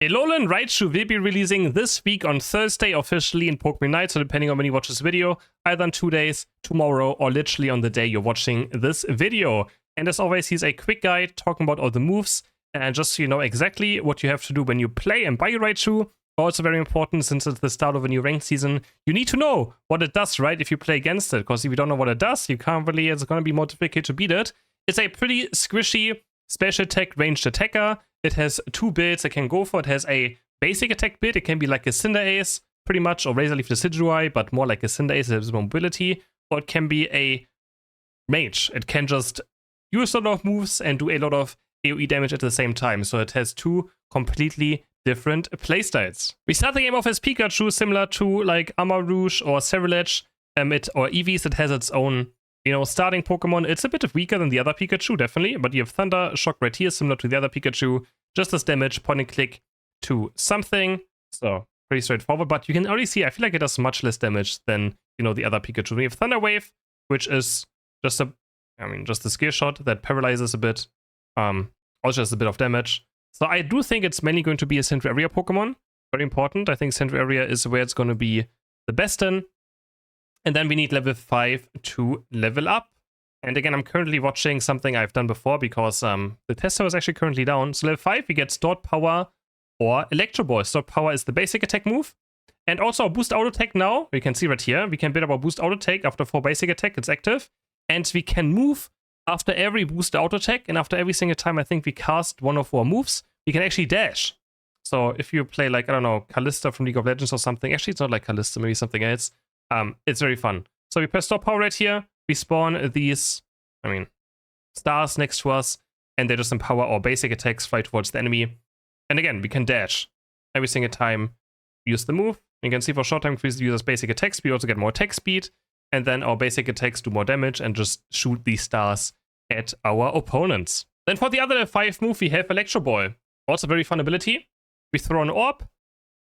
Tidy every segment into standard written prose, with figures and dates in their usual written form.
ALOLAN RAICHU will be releasing this week on Thursday officially in Pokemon Unite, so depending on when you watch this video, either in 2 days, tomorrow, or literally on the day you're watching this video. And as always, here's a quick guide talking about all the moves, and just so you know exactly what you have to do when you play and buy Raichu. Also very important, since it's the start of a new ranked season, you need to know what it does, right, if you play against it, because if you don't know what it does, you can't really, it's going to be more difficult to beat it. It's a pretty squishy special attack ranged attacker. It has 2 builds it can go for. It has a basic attack build. It can be like a Cinderace, pretty much, or Razor Leaf Decidueye, but more like a Cinderace. It has mobility. Or it can be a mage. It can just use a lot of moves and do a lot of AoE damage at the same time. So it has 2 completely different playstyles. We start the game off as Pikachu, similar to like Amarouge or Cerulege, or Eevees. It has its own, you know, starting Pokemon. It's a bit weaker than the other Pikachu, definitely, but you have Thunder Shock right here, similar to the other Pikachu. Just as damage, point and click to something. So pretty straightforward, but you can already see, I feel like it does much less damage than, you know, the other Pikachu. We have Thunder Wave, which is just just a skill shot that paralyzes a bit. Also has a bit of damage. So I do think it's mainly going to be a Central Area Pokemon. Very important. I think Central Area is where it's going to be the best in. And then we need level 5 to level up. And again, I'm currently watching something I've done before because the tester is actually currently down. So level 5, we get Stored Power or Electro Ball. Stored Power is the basic attack move. And also our Boost Auto Attack now, you can see right here, we can build up our Boost Auto Attack after 4 basic attack, it's active. And we can move after every Boost Auto Attack, and after every single time I think we cast one of our moves, we can actually dash. So if you play like, I don't know, Callista from League of Legends or something, actually it's not like Callista, maybe something else, it's very fun. So we press Stop Power right here, we spawn these, stars next to us, and they just empower our basic attacks, fly towards the enemy. And again, we can dash every single time we use the move. You can see for short time increase the user's basic attacks, we also get more attack speed, and then our basic attacks do more damage and just shoot these stars at our opponents. Then for the other 5 move, we have Electro Ball. Also very fun ability. We throw an orb,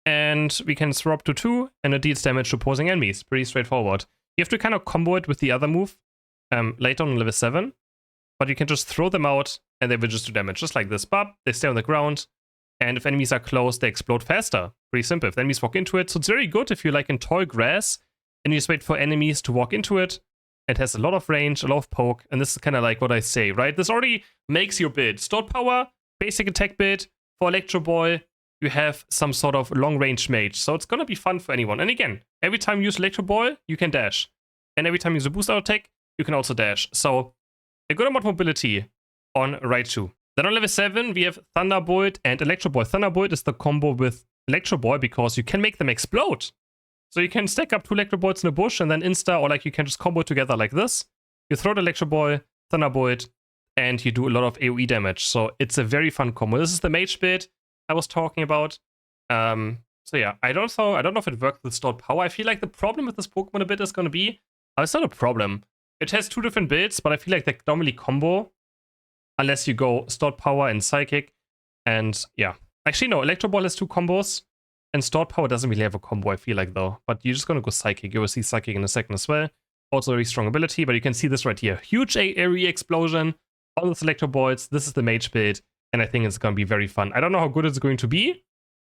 and we can throw up to 2, and it deals damage to opposing enemies. Pretty straightforward. You have to kind of combo it with the other move later on level 7, but you can just throw them out, and they will just do damage. Just like this. Bop, they stay on the ground, and if enemies are close, they explode faster. Pretty simple. If enemies walk into it, so it's very good if you like in tall grass, and you just wait for enemies to walk into it. It has a lot of range, a lot of poke, and this is kind of like what I say, right? This already makes your build. Stored Power, basic attack build. For Electro Ball, you have some sort of long-range mage, so it's gonna be fun for anyone. And again, every time you use Electro Ball, you can dash. And every time you use a Boost Auto Attack, you can also dash. So, a good amount of mobility on Raichu. Then on level 7, we have Thunderbolt and Electro Ball. Thunderbolt is the combo with Electro Ball because you can make them explode. So you can stack up 2 Electro Balls in a bush and then insta, or like you can just combo together like this. You throw the Electro Ball, Thunderbolt, and you do a lot of AoE damage. So it's a very fun combo. This is the mage build I was talking about. So yeah, I don't know if it works with Stored Power. I feel like the problem with this Pokemon a bit is going to be, it's not a problem. It has 2 different builds, but I feel like they normally combo unless you go Stored Power and Psychic. And yeah, actually no, Electro Ball has 2 combos. And Stored Power doesn't really have a combo, I feel like, though. But you're just going to go Psychic. You will see Psychic in a second as well. Also very strong ability, but you can see this right here. Huge area explosion, all the Electro Balls. This is the mage build, and I think it's going to be very fun. I don't know how good it's going to be,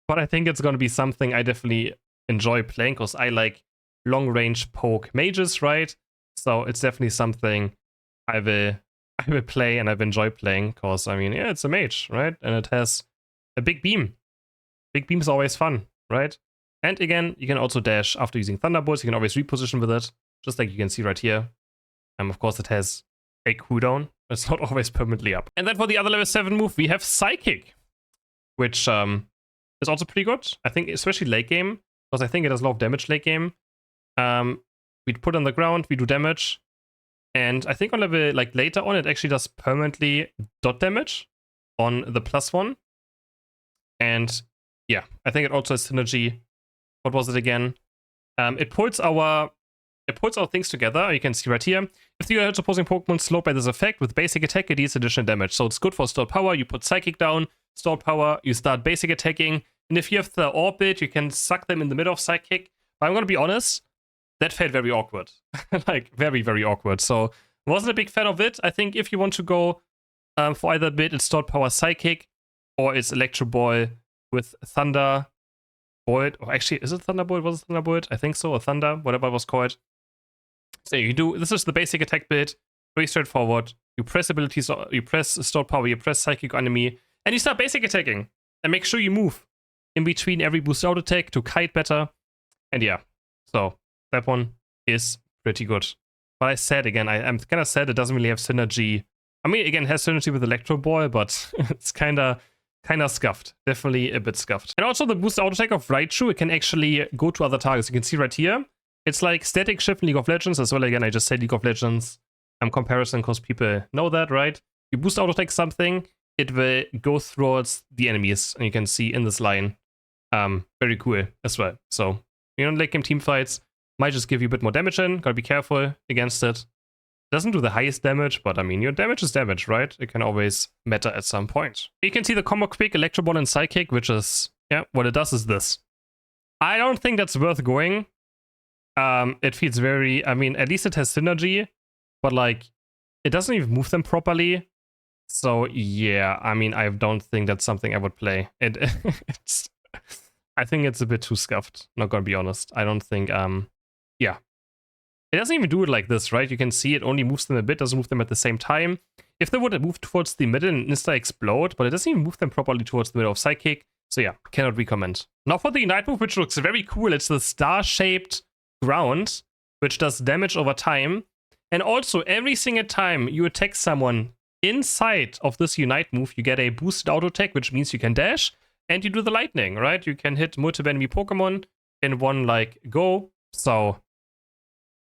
but I think it's going to be something I definitely enjoy playing, because I like long-range poke mages, right? So it's definitely something I will play, and I've enjoyed playing, because, yeah, it's a mage, right? And it has a big beam. Big beam is always fun, right? And again, you can also dash after using Thunderbolts. You can always reposition with it, just like you can see right here. Of course, it has a cooldown. It's not always permanently up. And then for the other level 7 move, we have Psychic, which is also pretty good. I think especially late game, because I think it does a lot of damage late game. We put on the ground, we do damage. And I think on level, like later on, it actually does permanently dot damage on the +1. And yeah, I think it also has synergy. What was it again? It puts our things together. You can see right here. If the hits opposing Pokemon slowed by this effect, with basic attack, it deals additional damage. So it's good for Stored Power. You put Psychic down, Stored Power, you start basic attacking. And if you have the Orb build, you can suck them in the middle of Psychic. But I'm gonna be honest, that felt very awkward. Like, very, very awkward. So, wasn't a big fan of it. I think if you want to go for either build, it's Stored Power Psychic, or it's Electro Ball with Thunder Bolt. Or actually, is it Thunderbolt? Was it Thunderbolt? I think so, or Thunder, whatever it was called. So you do, this is the basic attack build, very straightforward. You press abilities, you press stored power, you press psychic enemy, and you start basic attacking. And make sure you move in between every boost out attack to kite better. And yeah, so that one is pretty good. But I said again, I'm kind of sad it doesn't really have synergy. I mean, again, it has synergy with Electro Ball, but it's kind of scuffed. Definitely a bit scuffed. And also the boost auto attack of Raichu, it can actually go to other targets. You can see right here, it's like static shift in League of Legends as well. Again, I just said League of Legends comparison because people know that, right? You boost auto attack something, it will go towards the enemies, and you can see in this line. Very cool as well. So, you know, late game team fights might just give you a bit more damage in. Gotta be careful against it. Doesn't do the highest damage, but I mean, your damage is damage, right? It can always matter at some point. You can see the combo quick Electro Ball and Psychic, which is, yeah, what it does is this. I don't think that's worth going. It feels very, I mean, at least it has synergy, but like, it doesn't even move them properly. So yeah, I mean, I don't think that's something I would play. I think it's a bit too scuffed, not gonna be honest. I don't think, yeah. It doesn't even do it like this, right? You can see it only moves them a bit, doesn't move them at the same time. If they would have moved towards the middle and insta explode, but it doesn't even move them properly towards the middle of Psychic. So yeah, cannot recommend. Now for the Unite move, which looks very cool. It's the star-shaped ground, which does damage over time. And also, every single time you attack someone inside of this Unite move, you get a boosted auto attack, which means you can dash, and you do the lightning, right? You can hit multiple enemy Pokemon in one, like, go. So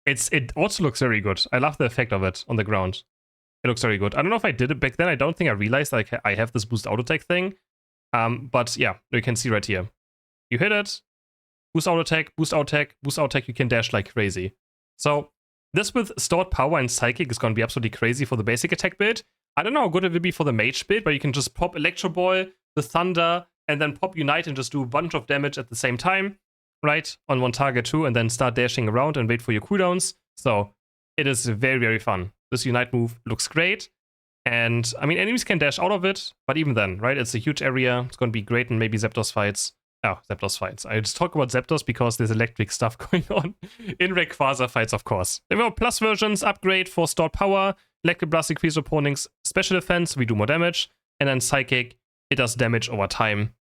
it also looks very good. I love the effect of it on the ground. It looks very good. I don't know if I did it back then. I don't think I realized like I have this boost auto attack thing. But yeah, you can see right here. You hit it, boost auto attack, boost auto attack, boost auto attack. You can dash like crazy. So this with stored power and psychic is going to be absolutely crazy for the basic attack build. I don't know how good it will be for the mage build, but you can just pop Electro Ball, the Thunder, and then pop Unite and just do a bunch of damage at the same time. Right, on one target too, and then start dashing around and wait for your cooldowns. So it is very, very fun. This Unite move looks great. And I mean, enemies can dash out of it, but even then, right, it's a huge area. It's going to be great in maybe Zapdos fights. Oh, Zapdos fights. I just talk about Zapdos because there's electric stuff going on in Rayquaza fights, of course. There were plus versions, upgrade for stored power, Electric Blast increase opponents' special defense, we do more damage, and then Psychic, it does damage over time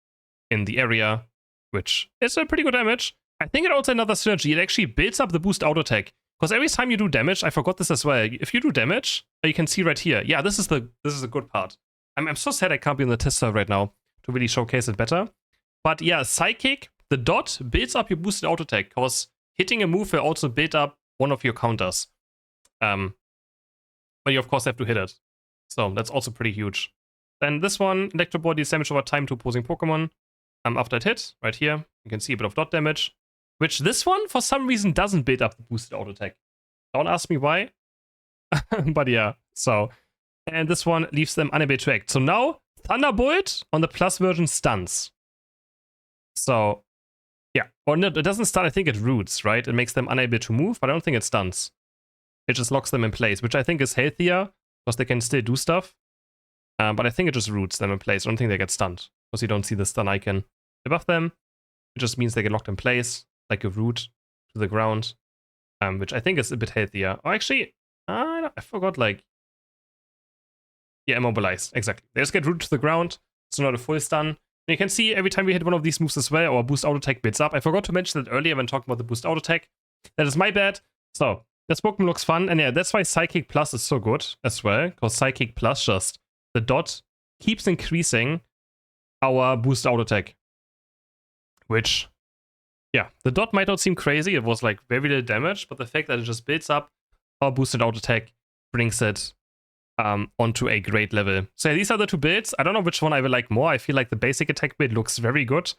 in the area, which is a pretty good damage. I think it also another synergy. It actually builds up the boost auto attack. Because every time you do damage, I forgot this as well. If you do damage, you can see right here. Yeah, this is the good part. I'm so sad I can't be on the test server right now to really showcase it better. But yeah, Psychic, the dot builds up your boosted auto attack. Because hitting a move will also build up one of your counters. But you of course have to hit it. So that's also pretty huge. Then this one, Electro Ball deals damage over time to opposing Pokemon. After it hit, right here, you can see a bit of dot damage, which this one, for some reason, doesn't build up the boosted auto attack. Don't ask me why, but yeah, so. And this one leaves them unable to act. So now, Thunderbolt on the plus version stuns. So, yeah, or no, it doesn't stun, I think it roots, right? It makes them unable to move, but I don't think it stuns. It just locks them in place, which I think is healthier, because they can still do stuff. But I think it just roots them in place. I don't think they get stunned, because you don't see the stun icon above them. It just means they get locked in place, like a root to the ground, which I think is a bit healthier. Oh, actually, I forgot, like, yeah, immobilized, exactly. They just get rooted to the ground, so not a full stun. And you can see every time we hit one of these moves as well, our boost auto attack builds up. I forgot to mention that earlier when talking about the boost auto attack. That is my bad. So, this Pokemon looks fun, and yeah, that's why Psychic Plus is so good as well, because Psychic Plus just, the dot keeps increasing our boost auto attack. Which, yeah, the dot might not seem crazy. It was like very little damage, but the fact that it just builds up our boosted auto attack brings it onto a great level. So yeah, these are the two builds. I don't know which one I will like more. I feel like the basic attack build looks very good.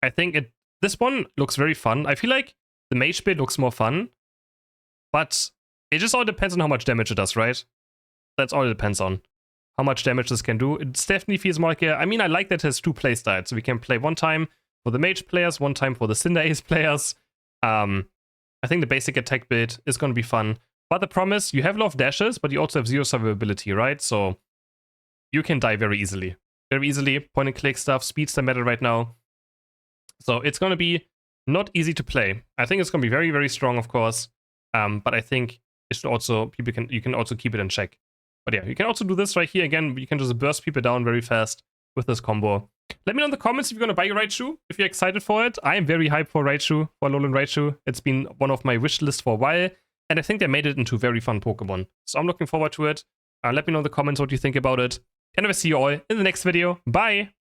I think this one looks very fun. I feel like the mage build looks more fun, but it just all depends on how much damage it does, right? That's all it depends on. How much damage this can do. It definitely feels more like I mean, I like that it has two playstyles. So we can play one time for the mage players, one time for the Cinder Ace players. I think the basic attack build is going to be fun. But the promise, you have a lot of dashes, but you also have zero survivability, right? So you can die very easily. Very easily. Point and click stuff, speed's the matter right now. So it's going to be not easy to play. I think it's going to be very, very strong, of course. But I think it should also, you can also keep it in check. But yeah, you can also do this right here. Again, you can just burst people down very fast with this combo. Let me know in the comments if you're going to buy your Raichu, if you're excited for it. I am very hyped for Raichu, for ALOLAN RAICHU. It's been one of my wish lists for a while, and I think they made it into a very fun Pokemon. So I'm looking forward to it. Let me know in the comments what you think about it. And I will see you all in the next video. Bye!